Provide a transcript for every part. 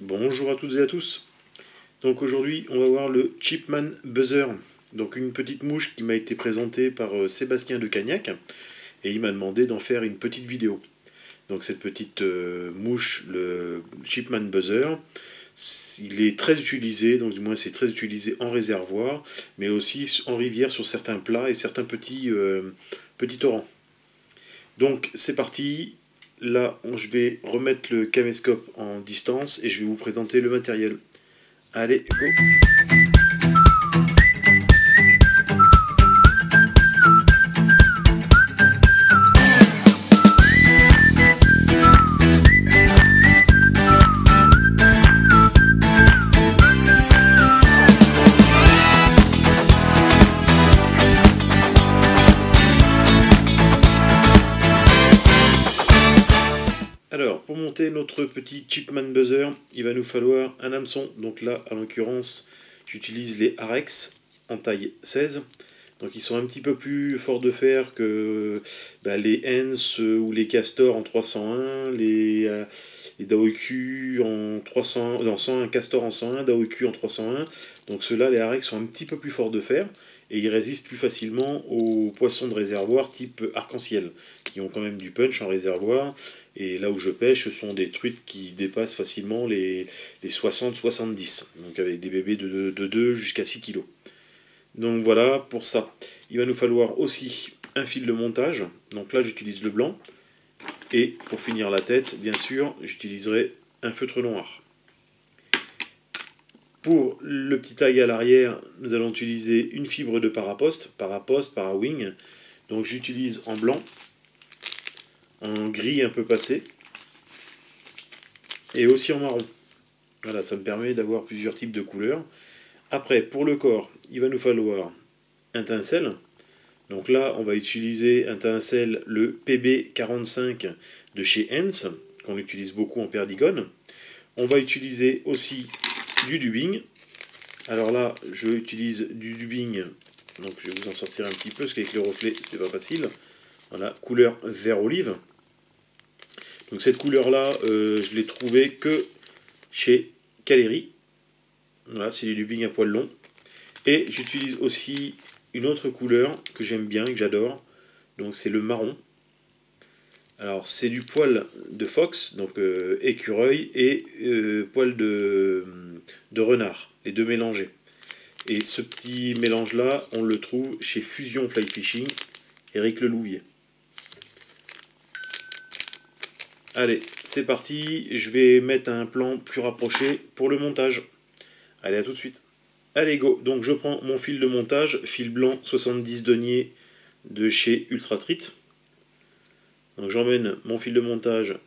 Bonjour à toutes et à tous. Donc aujourd'hui, on va voir le Chipman Buzzer. Donc une petite mouche qui m'a été présentée par Sébastien de Cagnac et il m'a demandé d'en faire une petite vidéo. Donc cette petite mouche, le Chipman Buzzer, il est très utilisé, donc du moins c'est très utilisé en réservoir, mais aussi en rivière sur certains plats et certains petits torrents. Donc c'est parti. Là, je vais remettre le caméscope en distance et je vais vous présenter le matériel. Allez, go! Alors, pour monter notre petit Chipman Buzzer, il va nous falloir un hameçon. Donc là, en l'occurrence, j'utilise les Arex en taille 16. Donc ils sont un petit peu plus forts de fer que les Hens ou les Castor en 301, les Daoku en 300, non, 101, Castor en 101, Daoku en 301. Donc ceux-là, les Arex sont un petit peu plus forts de fer et ils résistent plus facilement aux poissons de réservoir type arc-en-ciel, qui ont quand même du punch en réservoir. Et là où je pêche, ce sont des truites qui dépassent facilement les 60-70, donc avec des bébés de 2 jusqu'à 6 kg. Donc voilà, pour ça, il va nous falloir aussi un fil de montage. Donc là, j'utilise le blanc. Et pour finir la tête, bien sûr, j'utiliserai un feutre noir. Pour le petit tag à l'arrière, nous allons utiliser une fibre de paraposte, para-wing. Donc j'utilise en blanc, en gris un peu passé, et aussi en marron. Voilà, ça me permet d'avoir plusieurs types de couleurs. Après, pour le corps, il va nous falloir un tencel. Donc là, on va utiliser un tencel, le PB45 de chez Hens, qu'on utilise beaucoup en perdigone. On va utiliser aussi du dubbing. Alors là, je utilise du dubbing, donc je vais vous en sortir un petit peu, parce qu'avec le reflet, c'est pas facile. Voilà, couleur vert olive. Donc cette couleur-là, je l'ai trouvée que chez Caleri. Voilà, c'est du dubbing à poil long. Et j'utilise aussi une autre couleur que j'aime bien, que j'adore. Donc c'est le marron. Alors c'est du poil de phoque, donc écureuil, et poil de renard, les deux mélangés. Et ce petit mélange-là, on le trouve chez Fusion Fly Fishing, Eric Lelouvier. Allez, c'est parti, je vais mettre un plan plus rapproché pour le montage. Allez, à tout de suite. Allez, go. Donc je prends mon fil de montage, fil blanc 70 deniers de chez Ultra Treat. Donc j'emmène mon fil de montage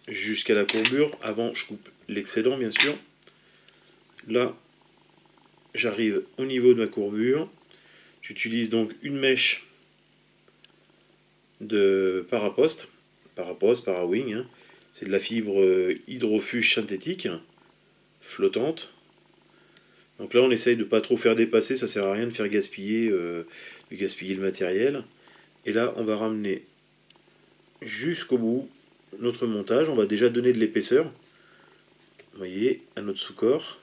jusqu'à la courbure. Avant, je coupe l'excédent, bien sûr. Là, j'arrive au niveau de ma courbure. J'utilise donc une mèche de paraposte, para-wing. Hein. C'est de la fibre hydrofuge synthétique, flottante. Donc là, on essaye de ne pas trop faire dépasser, ça sert à rien de faire gaspiller le matériel. Et là, on va ramener jusqu'au bout notre montage. On va déjà donner de l'épaisseur, vous voyez, à notre sous-corps.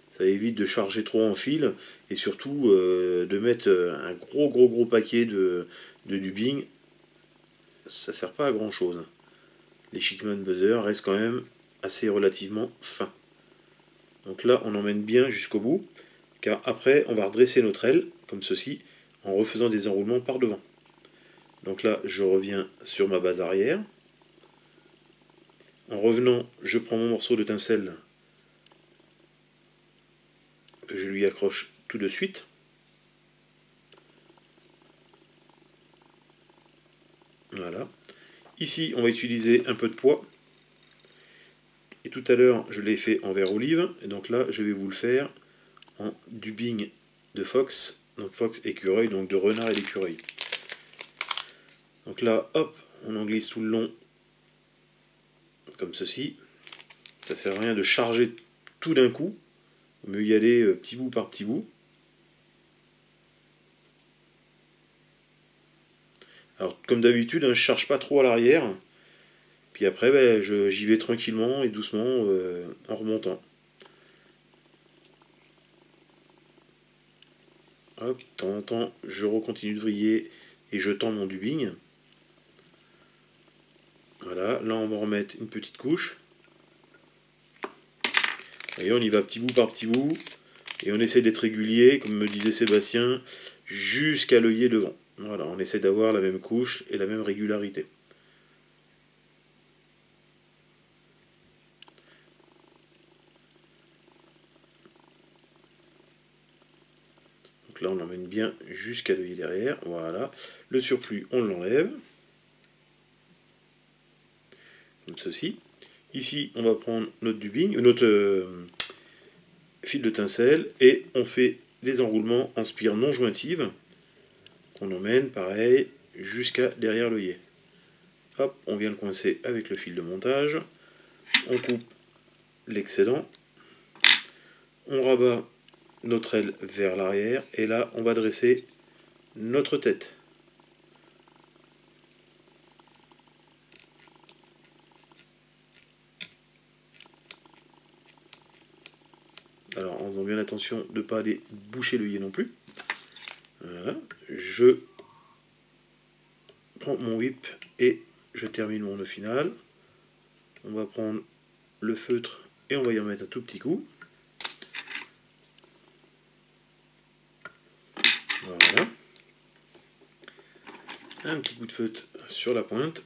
Ça évite de charger trop en fil et surtout de mettre un gros paquet de dubbing. Ça sert pas à grand chose. Les Chipman Buzzer restent quand même assez relativement fins. Donc là, on emmène bien jusqu'au bout, car après, on va redresser notre aile, comme ceci, en refaisant des enroulements par devant. Donc là, je reviens sur ma base arrière. En revenant, je prends mon morceau de tencel que je lui accroche tout de suite. Voilà. Ici, on va utiliser un peu de poids. Et tout à l'heure, je l'ai fait en vert olive. Et donc là, je vais vous le faire en dubbing de phoque. Donc phoque écureuil, donc de renard et d'écureuil. Donc là, hop, on en glisse tout le long, comme ceci. Ça sert à rien de charger tout d'un coup. Il vaut mieux y aller petit bout par petit bout. Alors, comme d'habitude, hein, je ne charge pas trop à l'arrière. Puis après, ben, j'y vais tranquillement et doucement en remontant. Hop, de temps en temps, je recontinue de vriller et je tends mon dubbing. Voilà, là on va remettre une petite couche. Et on y va petit bout par petit bout. Et on essaie d'être régulier, comme me disait Sébastien, jusqu'à l'œillet devant. Voilà, on essaie d'avoir la même couche et la même régularité. Donc là, on emmène bien jusqu'à l'œillet derrière. Voilà. Le surplus, on l'enlève. Comme ceci. Ici, on va prendre notre dubbing, notre fil de tinsel, et on fait les enroulements en spire non jointive. On emmène, pareil, jusqu'à derrière l'œillet. Hop, on vient le coincer avec le fil de montage. On coupe l'excédent. On rabat notre aile vers l'arrière. Et là, on va dresser notre tête. Alors, en faisant bien attention de ne pas aller boucher l'œillet non plus. Voilà. Je prends mon whip et je termine mon nœud final. On va prendre le feutre et on va y en mettre un tout petit coup. Voilà. Un petit coup de feutre sur la pointe.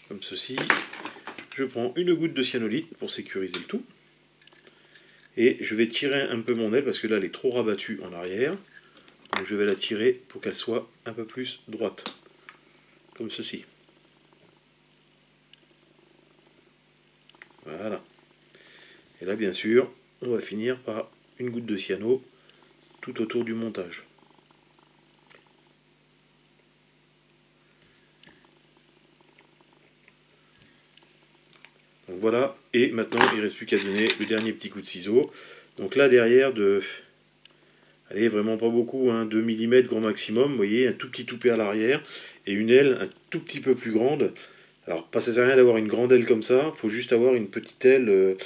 Comme ceci. Je prends une goutte de cyanolite pour sécuriser le tout. Et je vais tirer un peu mon aile parce que là elle est trop rabattue en arrière. Donc je vais la tirer pour qu'elle soit un peu plus droite. Comme ceci. Voilà. Et là bien sûr, on va finir par une goutte de cyano tout autour du montage. Donc voilà, et maintenant il ne reste plus qu'à donner le dernier petit coup de ciseau. Donc là derrière allez, vraiment pas beaucoup, hein, 2 mm grand maximum, vous voyez, un tout petit toupet à l'arrière, et une aile un tout petit peu plus grande. Alors pas ça sert à rien d'avoir une grande aile comme ça, il faut juste avoir une petite aile,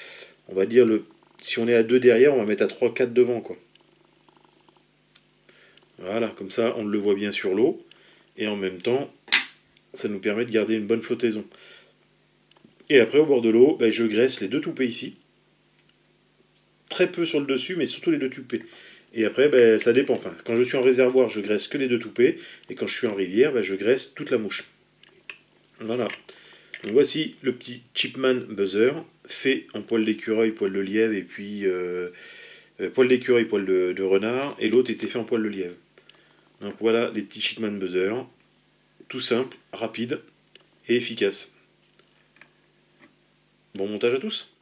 on va dire, si on est à 2 derrière, on va mettre à 3-4 devant, quoi. Voilà, comme ça on le voit bien sur l'eau, et en même temps, ça nous permet de garder une bonne flottaison. Et après, au bord de l'eau, ben, je graisse les deux toupets ici. Très peu sur le dessus, mais surtout les deux toupets. Et après, ben, ça dépend. Enfin, quand je suis en réservoir, je graisse que les deux toupets. Et quand je suis en rivière, ben, je graisse toute la mouche. Voilà. Donc voici le petit Chipman Buzzer, fait en poil d'écureuil, poil de lièvre, et puis poil d'écureuil, poil de renard. Et l'autre était fait en poil de lièvre. Donc voilà les petits Chipman Buzzer. Tout simple, rapide et efficace. Bon montage à tous!